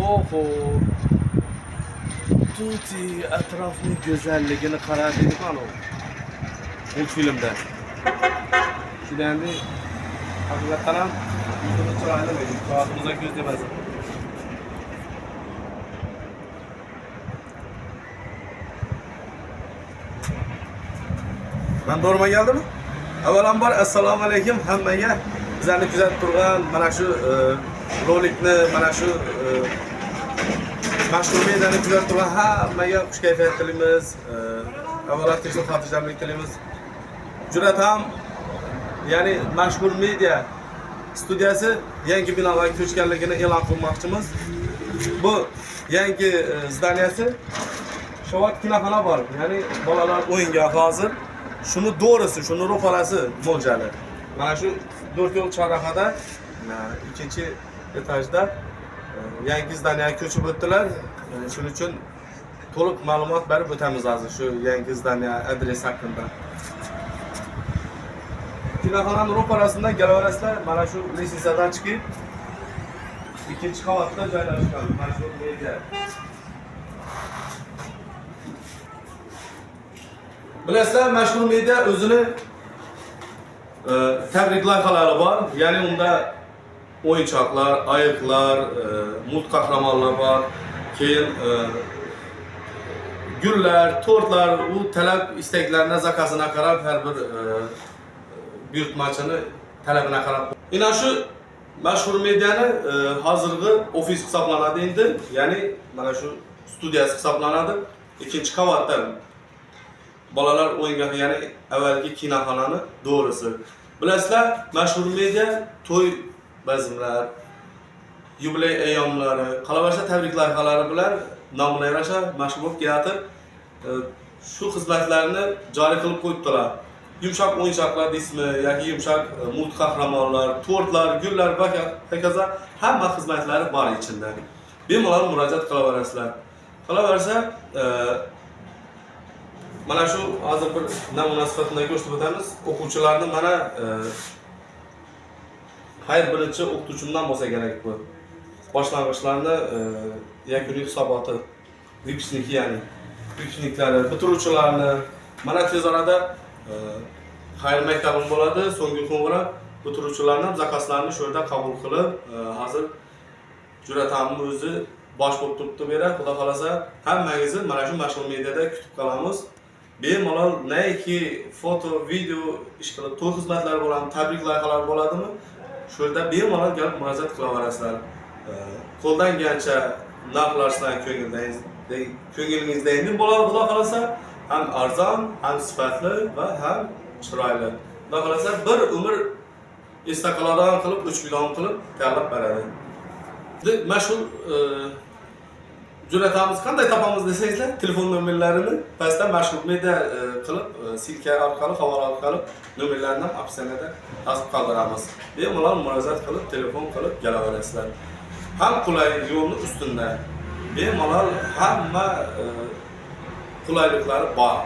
Oho. Tuti etrafının güzelliğini karardık ano. Multfilmde. Şimdi hakikaten yüzünü çırağıyla verin. Kağıdımıza göz demez. Ben doğruma geldim mi? Avvalambor assalomu alaykum hammaga. Bizlarni kuzatib turgan mana shu rolikni, mana shu mashhur mediani kuzatib turgan hammaga xush kayfiyat tilaymiz. Avvalo tinchlik xotirjamlik tilaymiz. Jurat ham ya'ni mashhur media studiyasi yangi binoga ko'chganligini e'lon qilmoqchimiz. Bu yangi zdaniyasi Shovot kinoxona bor. Ya'ni bolalar o'yinga hozir. Şunu doğrusu, şunu ro'parasi mo'ljali. Mana shu 4 yo'l chorrahada ikkinchi etajda yangi zdaniyaga ko'chib o'tdilar. Shuning uchun to'liq ma'lumot berib o'tamiz hozir shu yangi zdaniya adresi haqida. Kinoxonaning ro'parasidan kelaverasizlar, mana shu lestnitsadan chiqib ikkinchi qavatda joylashgan mana shu media. Bilasizlar, mashhur media o'zini tabrik loyihalari bor. Ya'ni unda o'yinchoqlar, ayiqlar, mult qahramonlar bor. Keyin gullar, tortlar, u talab istaklarına, zakazına qarab har bir buyurtmachini talabına qarab. Ina shu mashhur mediani hozirgi ofis hisoblanadi endi. Ya'ni mana shu studiyasi hisoblanadi. Ikkinchi qavatdan bolalar o'yingohi, ya'ni avvalgi kinoxonani doğrusu. Bilasizlar, mashhur media to'y bazmlar, yubiley ayyomlari, qolaversa tabrik loyihalari bilan nomiga yarasha mashhur bo'lib kelatir. Shu xizmatlarni joriy qilib qo'yibdilar. Yumshoq o'yinchoqlar deysizmi yoki yumshoq mult qahramonlar, tortlar, gullar va hokazo hamma xizmatlari bor ichida. Bemalol murojaat qilaverasizlar. Qolaversa mana shu hozir bir namuna sifatida ko'rsatib o'tamiz. O'quvchilarni mana har birinchi o'qituvchimdan bo'lsa kerak bu. Boshlang'ichlarni yakuniy hisoboti, vyipushniki, ya'ni vyipushnliklari, bitiruvchilarni mana tez orada xayr maktabim bo'ladi. So'nggi qo'ng'iroq bitiruvchilarni zakazlarni shu yerda qabul qilib, hozir Juratamning o'zi bosh bo'lib turibdi bu yerda. Xudo xolasa hammangizni mana shu mashhur mediada kutib qolamiz. Bemalol neki foto, video ish qilib, to'y xizmatlari bo'ladi, tabrik loyihalari bo'ladimi? Shu yerda bemalol kelib murojaat qilaverasizlar. Qo'ldan kelgancha narxlardan ko'ngilingizda endi bo'ladi, xudo xolasa, ham arzon, ham sifatli va ham chiroyli. Xudo xolasa bir umr esda qoladigan qilib, 3 million qilib tayyorlab beradi. Mashhur Juratamiz qanday topamiz desangizlar, telefon nomerlarini pastda mashhur media qilib, silka orqali, havola orqali nomerlarini opsiyada yozib qoldiramiz. Bemalol murojaat qilib, telefon qilib kelaverasizlar. Ham qulay yo'lning ustunda. Bemalol hamma qulayliklari bor.